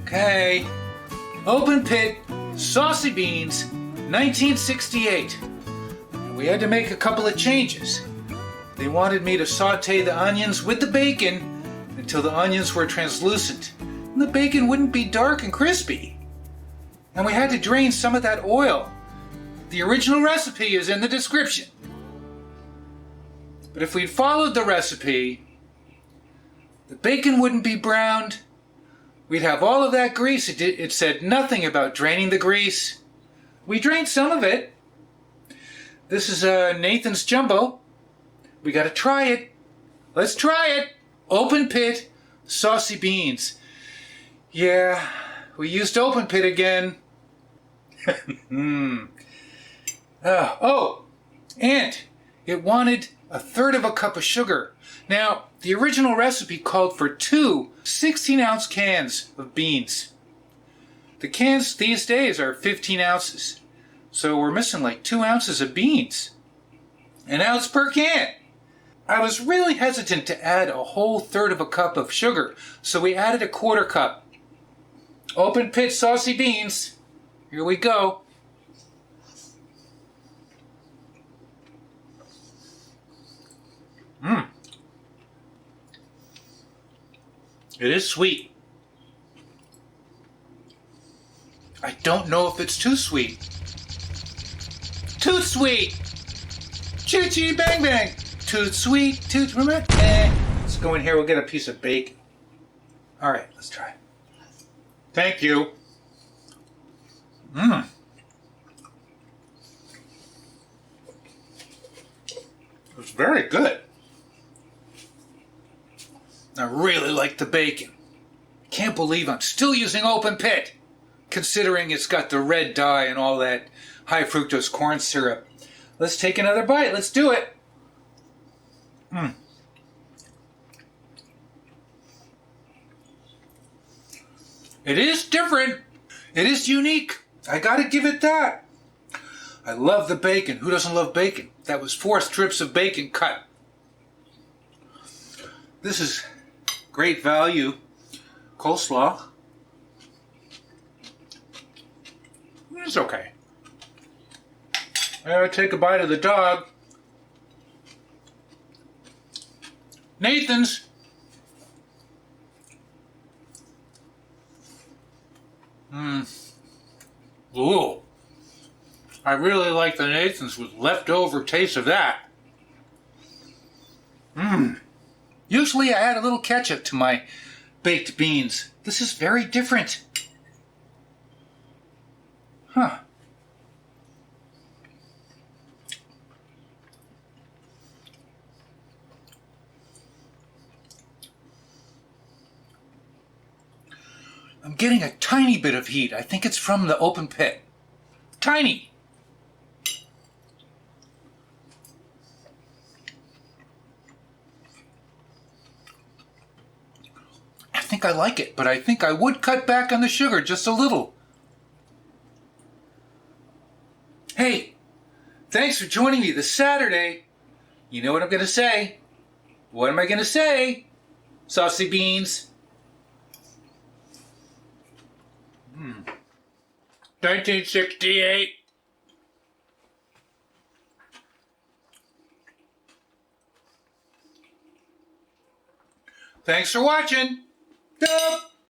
Okay. Open pit, saucy beans, 1968. We had to make a couple of changes. They wanted me to saute the onions with the bacon until the onions were translucent and the bacon wouldn't be dark and crispy. And we had to drain some of that oil. The original recipe is in the description. But if we'd followed the recipe, the bacon wouldn't be browned. We'd have all of that grease. It said nothing about draining the grease. We drained some of it. This is Nathan's Jumbo. We gotta try it. Let's try it. Open pit, saucy beans. Yeah, we used open pit again. Oh, and it wanted 1/3 cup of sugar. Now, the original recipe called for 2 16-ounce cans of beans. The cans these days are 15 ounces. So we're missing like 2 ounces of beans. 1 ounce per can. I was really hesitant to add a whole 1/3 cup of sugar, so we added 1/4 cup. Open pit saucy beans. Here we go. It is sweet. I don't know if it's too sweet. Too sweet! Chitty bang bang! Too sweet, too... Remember? Let's go in here, we'll get a piece of bacon. Alright, let's try. Thank you. It was very good. I really like the bacon. Can't believe I'm still using open pit, considering it's got the red dye and all that high fructose corn syrup. Let's take another bite. Let's do it. It is different. It is unique. I gotta give it that. I love the bacon. Who doesn't love bacon? That was 4 strips of bacon cut. This is great value coleslaw. It's okay. I gotta take a bite of the dog. Nathan's. Ooh. I really like the Nathan's with leftover taste of that. Usually I add a little ketchup to my baked beans. This is very different. Huh. I'm getting a tiny bit of heat. I think it's from the open pit. Tiny. I think I like it, but I think I would cut back on the sugar just a little. Hey, thanks for joining me this Saturday. You know what I'm going to say. What am I going to say? Saucy beans. 1968. Thanks for watching. Yup.